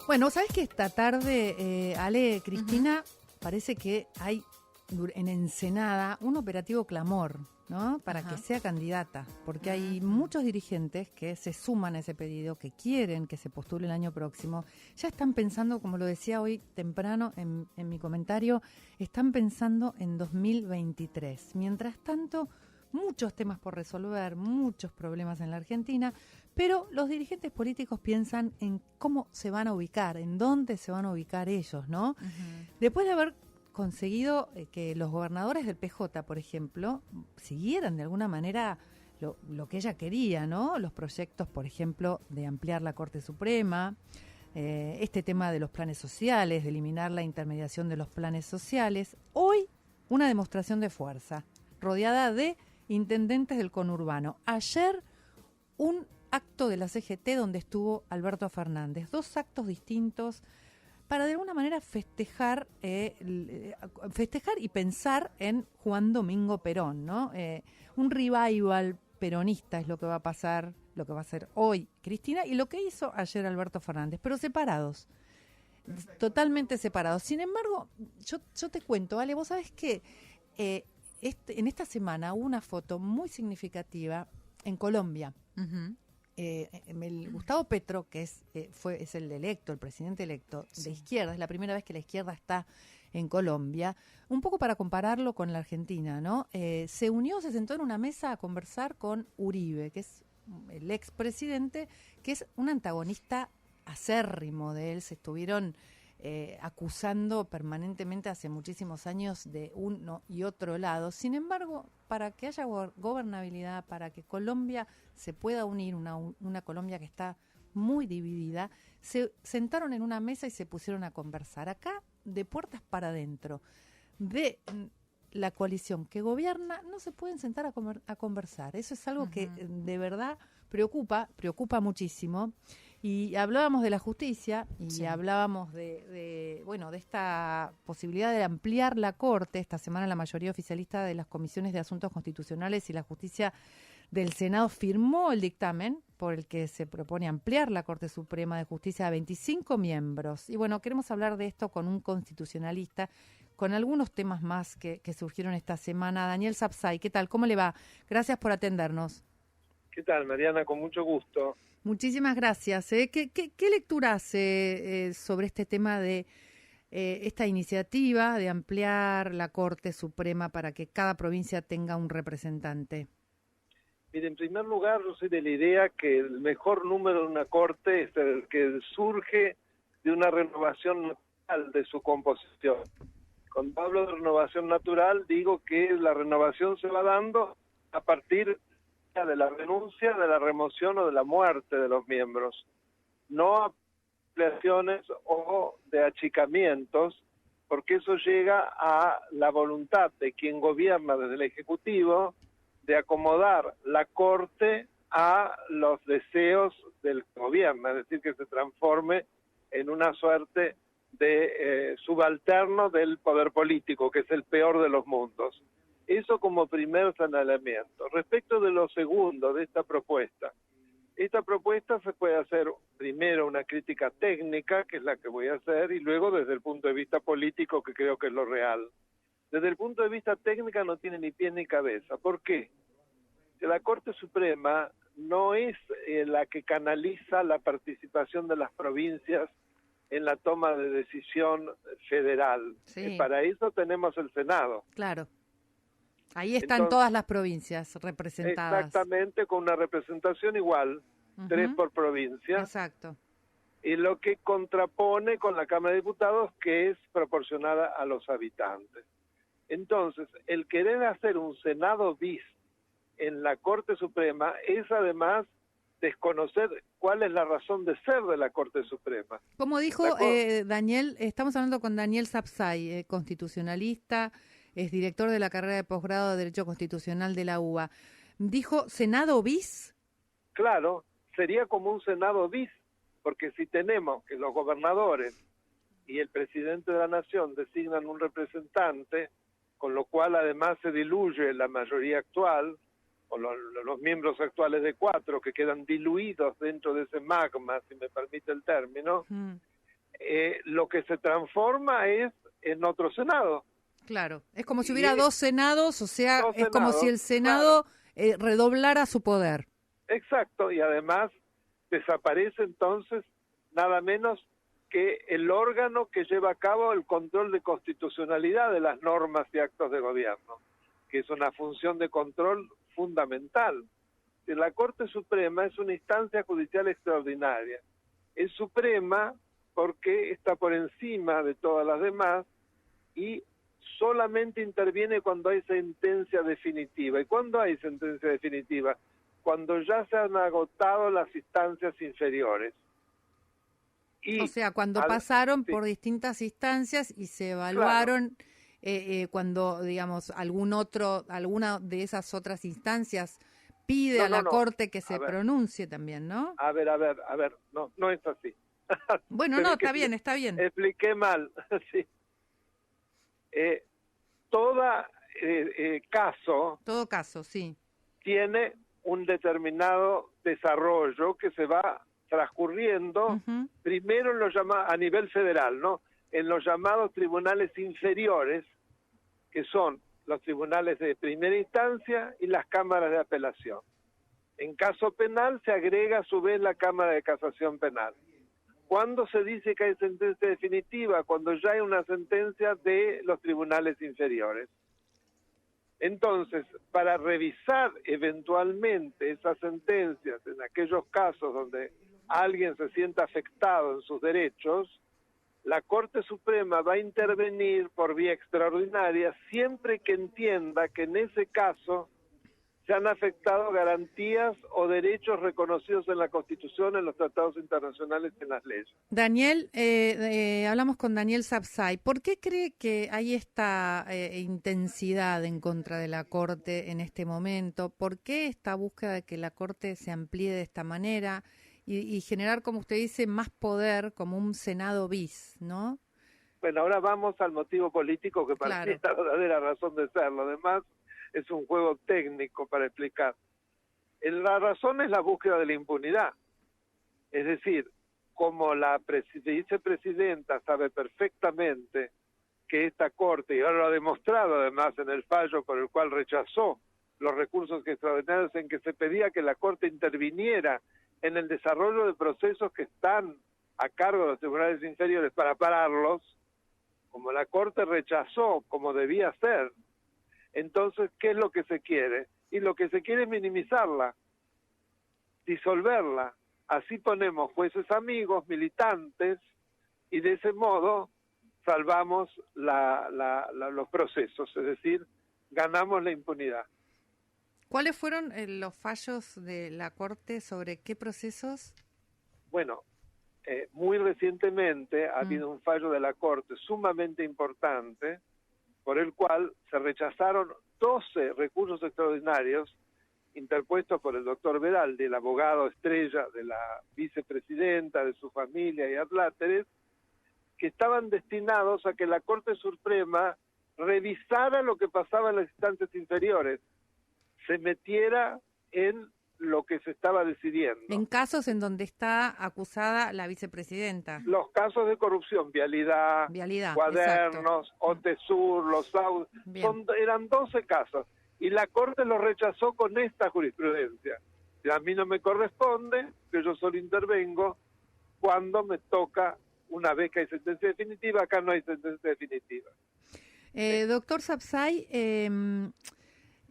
Bueno, ¿sabes que esta tarde, Ale, Cristina, parece que hay en Ensenada un operativo clamor, ¿no? Para que sea candidata, porque hay muchos dirigentes que se suman a ese pedido, que quieren que se postule el año próximo. Ya están pensando, como lo decía hoy temprano en mi comentario, están pensando en 2023. Mientras tanto, muchos temas por resolver, muchos problemas en la Argentina, pero los dirigentes políticos piensan en cómo se van a ubicar, en dónde se van a ubicar ellos, ¿no? Después de haber conseguido que los gobernadores del PJ, por ejemplo, siguieran de alguna manera lo que ella quería, ¿no? Los proyectos, por ejemplo, de ampliar la Corte Suprema, este tema de los planes sociales, de eliminar la intermediación de los planes sociales. Hoy, una demostración de fuerza, rodeada de intendentes del conurbano. Ayer, un acto de la CGT donde estuvo Alberto Fernández. Dos actos distintos para de alguna manera festejar y pensar en Juan Domingo Perón, ¿no? Un revival peronista es lo que va a pasar, lo que va a hacer hoy Cristina y lo que hizo ayer Alberto Fernández, pero separados, totalmente separados. Sin embargo, yo te cuento, Ale, vos sabés que en esta semana hubo una foto muy significativa en Colombia. Gustavo Petro, que es el electo, el presidente electo de izquierda, es la primera vez que la izquierda está en Colombia, un poco para compararlo con la Argentina, ¿no? Se sentó en una mesa a conversar con Uribe, que es el expresidente, que es un antagonista acérrimo de él. Se estuvieron acusando permanentemente hace muchísimos años de uno y otro lado. Sin embargo, para que haya gobernabilidad, para que Colombia se pueda unir, una Colombia que está muy dividida, se sentaron en una mesa y se pusieron a conversar. Acá, de puertas para adentro, de la coalición que gobierna, no se pueden sentar a conversar. Eso es algo que de verdad preocupa muchísimo. Y hablábamos de la justicia y hablábamos de esta posibilidad de ampliar la Corte. Esta semana la mayoría oficialista de las comisiones de asuntos constitucionales y la justicia del Senado firmó el dictamen por el que se propone ampliar la Corte Suprema de Justicia a 25 miembros. Y bueno, queremos hablar de esto con un constitucionalista, con algunos temas más que surgieron esta semana. Daniel Sapsay, ¿qué tal? ¿Cómo le va? Gracias por atendernos. ¿Qué tal, Mariana? Con mucho gusto. Muchísimas gracias. ¿Qué lectura hace sobre este tema de esta iniciativa de ampliar la Corte Suprema para que cada provincia tenga un representante? Mire, en primer lugar, yo soy de la idea que el mejor número de una Corte es el que surge de una renovación natural de su composición. Cuando hablo de renovación natural, digo que la renovación se va dando a partir de la renuncia, de la remoción o de la muerte de los miembros, no ampliaciones o de achicamientos, porque eso llega a la voluntad de quien gobierna desde el Ejecutivo de acomodar la Corte a los deseos del gobierno, es decir, que se transforme en una suerte de subalterno del poder político, que es el peor de los mundos. Eso como primer señalamiento. Respecto de lo segundo de esta propuesta se puede hacer primero una crítica técnica, que es la que voy a hacer, y luego desde el punto de vista político, que creo que es lo real. Desde el punto de vista técnico no tiene ni pie ni cabeza. ¿Por qué? Que la Corte Suprema no es la que canaliza la participación de las provincias en la toma de decisión federal. Sí. Para eso tenemos el Senado. Claro. Ahí están Entonces, todas las provincias representadas. Exactamente, con una representación igual, 3 por provincia. Exacto. Y lo que contrapone con la Cámara de Diputados, que es proporcionada a los habitantes. Entonces, el querer hacer un Senado bis en la Corte Suprema es además desconocer cuál es la razón de ser de la Corte Suprema. Como dijo Daniel, estamos hablando con Daniel Sapsay, constitucionalista, es director de la carrera de posgrado de Derecho Constitucional de la UBA. ¿Dijo Senado bis? Claro, sería como un Senado bis, porque si tenemos que los gobernadores y el presidente de la Nación designan un representante, con lo cual además se diluye la mayoría actual, o los miembros actuales de 4 que quedan diluidos dentro de ese magma, si me permite el término, lo que se transforma es en otro Senado. Claro, es como si hubiera dos senados, o sea, es como si el Senado, Senado redoblara su poder. Exacto, y además desaparece entonces nada menos que el órgano que lleva a cabo el control de constitucionalidad de las normas y actos de gobierno, que es una función de control fundamental. La Corte Suprema es una instancia judicial extraordinaria. Es suprema porque está por encima de todas las demás y solamente interviene cuando hay sentencia definitiva. ¿Y cuándo hay sentencia definitiva? Cuando ya se han agotado las instancias inferiores. Y, o sea, cuando pasaron por distintas instancias y se evaluaron, cuando, digamos, alguna de esas otras instancias pide a la Corte que se pronuncie también, ¿no? A ver, no es así. Bueno, no, está bien. Expliqué mal, sí. Todo caso, sí, tiene un determinado desarrollo que se va transcurriendo primero en a nivel federal, ¿no? En los llamados tribunales inferiores, que son los tribunales de primera instancia y las cámaras de apelación. En caso penal se agrega a su vez la Cámara de Casación Penal. ¿Cuándo se dice que hay sentencia definitiva? Cuando ya hay una sentencia de los tribunales inferiores. Entonces, para revisar eventualmente esas sentencias en aquellos casos donde alguien se sienta afectado en sus derechos, la Corte Suprema va a intervenir por vía extraordinaria siempre que entienda que en ese caso se han afectado garantías o derechos reconocidos en la Constitución, en los tratados internacionales y en las leyes. Daniel, hablamos con Daniel Sapsay. ¿Por qué cree que hay esta intensidad en contra de la Corte en este momento? ¿Por qué esta búsqueda de que la Corte se amplíe de esta manera y generar, como usted dice, más poder como un Senado bis, ¿no? Bueno, ahora vamos al motivo político que parece la verdadera razón de ser. Lo demás es un juego técnico para explicar. La razón es la búsqueda de la impunidad. Es decir, como la vicepresidenta sabe perfectamente que esta Corte, y ahora lo ha demostrado además en el fallo por el cual rechazó los recursos extraordinarios en que se pedía que la Corte interviniera en el desarrollo de procesos que están a cargo de los tribunales inferiores para pararlos, como la Corte rechazó, como debía ser. Entonces, ¿qué es lo que se quiere? Y lo que se quiere es minimizarla, disolverla. Así ponemos jueces amigos, militantes, y de ese modo salvamos los procesos, es decir, ganamos la impunidad. ¿Cuáles fueron los fallos de la Corte sobre qué procesos? Bueno, muy recientemente ha habido un fallo de la Corte sumamente importante, por el cual se rechazaron 12 recursos extraordinarios interpuestos por el doctor Veraldi, el abogado estrella de la vicepresidenta, de su familia y adláteres, que estaban destinados a que la Corte Suprema revisara lo que pasaba en las instancias inferiores, se metiera en lo que se estaba decidiendo. En casos en donde está acusada la vicepresidenta. Los casos de corrupción, Vialidad, Cuadernos, OTESUR, los autos, eran 12 casos. Y la Corte los rechazó con esta jurisprudencia. A mí no me corresponde, que yo solo intervengo cuando me toca, una vez que hay sentencia definitiva, acá no hay sentencia definitiva. Doctor Sapsay,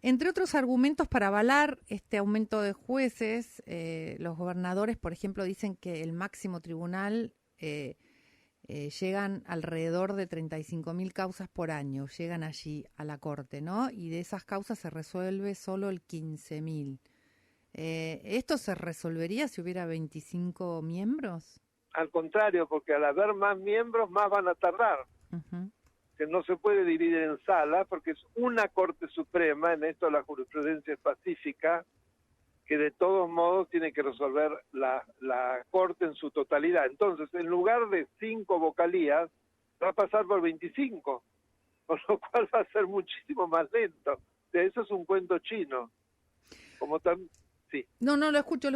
entre otros argumentos para avalar este aumento de jueces, los gobernadores, por ejemplo, dicen que el máximo tribunal llegan alrededor de 35.000 causas por año, llegan allí a la Corte, ¿no? Y de esas causas se resuelve solo el 15.000. ¿Esto se resolvería si hubiera 25 miembros? Al contrario, porque al haber más miembros, más van a tardar. Que no se puede dividir en salas, porque es una Corte Suprema, en esto la jurisprudencia es pacífica, que de todos modos tiene que resolver la Corte en su totalidad. Entonces, en lugar de 5 vocalías, va a pasar por 25, con lo cual va a ser muchísimo más lento. Eso es un cuento chino. Sí. No, lo escucho.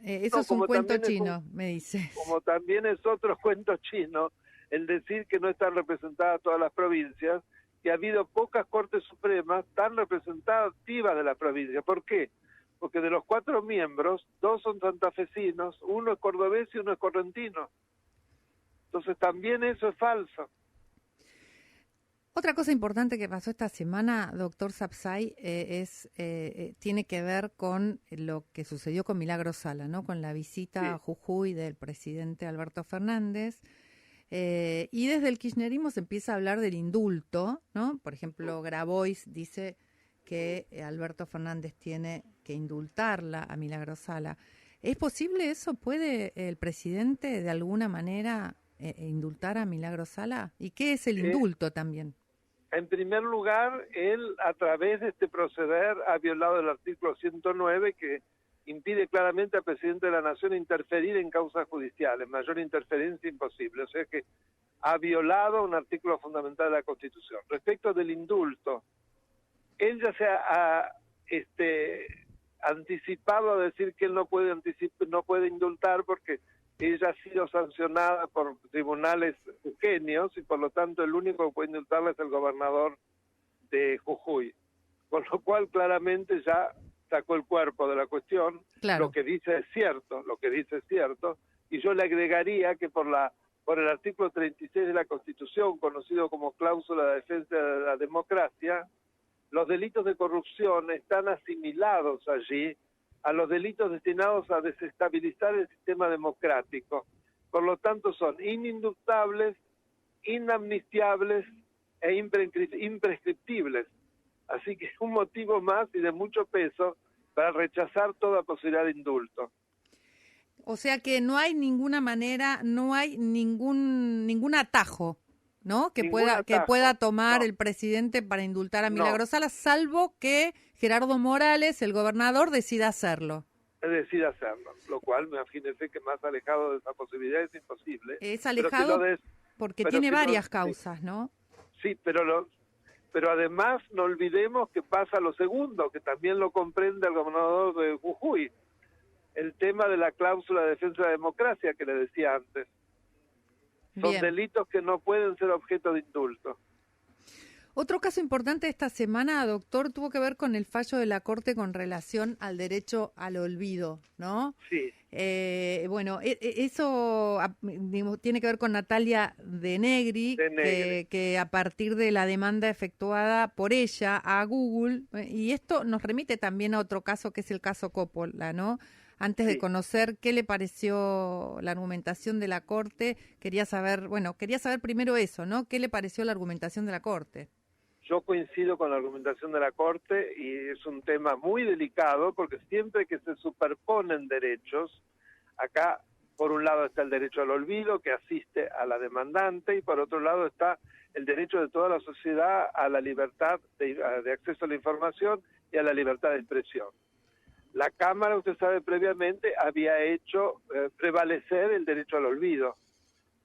Eso No, es un como cuento también chino, me dice. como también es otro cuento chino el decir que no están representadas todas las provincias, que ha habido pocas Cortes Supremas tan representativas de la provincia. ¿Por qué? Porque de los 4 miembros, 2 son santafesinos, 1 es cordobés y 1 es correntino. Entonces también eso es falso. Otra cosa importante que pasó esta semana, doctor Sapsay, tiene que ver con lo que sucedió con Milagro Sala, ¿no? Con la visita a Jujuy del presidente Alberto Fernández. Y desde el kirchnerismo se empieza a hablar del indulto, ¿no? Por ejemplo, Grabois dice que Alberto Fernández tiene que indultarla a Milagro Sala. ¿Es posible eso? ¿Puede el presidente de alguna manera indultar a Milagro Sala? ¿Y qué es el indulto también? En primer lugar, él a través de este proceder ha violado el artículo 109 que impide claramente al presidente de la Nación interferir en causas judiciales, mayor interferencia imposible, o sea que ha violado un artículo fundamental de la Constitución. Respecto del indulto, él ya se ha anticipado a decir que él no puede indultar porque ella ha sido sancionada por tribunales jujeños y por lo tanto el único que puede indultarla es el gobernador de Jujuy, con lo cual claramente ya sacó el cuerpo de la cuestión. Claro. Lo que dice es cierto, y yo le agregaría que por el artículo 36 de la Constitución, conocido como cláusula de defensa de la democracia, los delitos de corrupción están asimilados allí a los delitos destinados a desestabilizar el sistema democrático. Por lo tanto, son inindultables, inamnistiables e imprescriptibles. Así que es un motivo más y de mucho peso para rechazar toda posibilidad de indulto. O sea que no hay ninguna manera, no hay ningún atajo, ¿no? Que pueda tomar el presidente para indultar a Milagro Sala, salvo que Gerardo Morales, el gobernador, decida hacerlo. Decida hacerlo, lo cual, imagínense que más alejado de esa posibilidad es imposible. Es alejado porque tiene varias causas, ¿no? Sí, pero además no olvidemos que pasa lo segundo, que también lo comprende el gobernador de Jujuy, el tema de la cláusula de defensa de la democracia que le decía antes. Son delitos que no pueden ser objeto de indulto. Otro caso importante esta semana, doctor, tuvo que ver con el fallo de la Corte con relación al derecho al olvido, ¿no? Sí. Bueno, eso tiene que ver con Natalia de Negri, que a partir de la demanda efectuada por ella a Google, y esto nos remite también a otro caso que es el caso Coppola, ¿no? Antes de conocer qué le pareció la argumentación de la Corte, quería saber primero eso, ¿no? ¿Qué le pareció la argumentación de la Corte? Yo coincido con la argumentación de la Corte y es un tema muy delicado porque siempre que se superponen derechos, acá por un lado está el derecho al olvido que asiste a la demandante y por otro lado está el derecho de toda la sociedad a la libertad de acceso a la información y a la libertad de expresión. La Cámara, usted sabe, previamente había hecho prevalecer el derecho al olvido.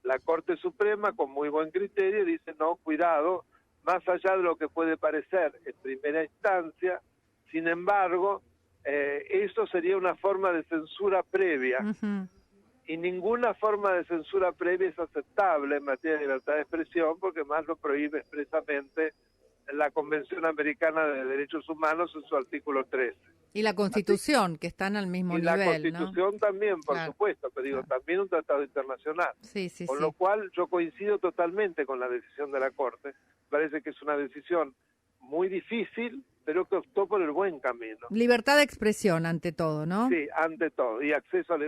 La Corte Suprema, con muy buen criterio, dice, no, cuidado, más allá de lo que puede parecer en primera instancia, sin embargo, eso sería una forma de censura previa. Uh-huh. Y ninguna forma de censura previa es aceptable en materia de libertad de expresión, porque más lo prohíbe expresamente la Convención Americana de Derechos Humanos en su artículo 13. Y la Constitución, que están al mismo nivel, la Constitución, ¿no? También, por supuesto, pero digo, también un tratado internacional. Sí, Con lo cual yo coincido totalmente con la decisión de la Corte. Parece que es una decisión muy difícil, pero que optó por el buen camino. Libertad de expresión ante todo, ¿no? Sí, ante todo, y acceso a la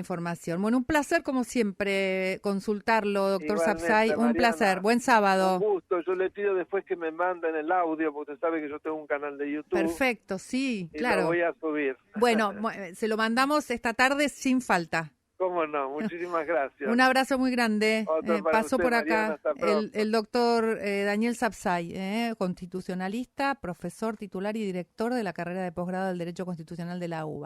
información. Bueno, un placer como siempre consultarlo, doctor Sapsay. Un placer, buen sábado. Un gusto, yo le pido después que me manden el audio, porque usted sabe que yo tengo un canal de YouTube. Perfecto, sí, y claro. Lo voy a subir. Bueno, se lo mandamos esta tarde sin falta. Cómo no, muchísimas gracias. Un abrazo muy grande. Pasó usted, por acá Mariana, el doctor Daniel Sapsay, constitucionalista, profesor titular y director de la carrera de posgrado del Derecho Constitucional de la UBA.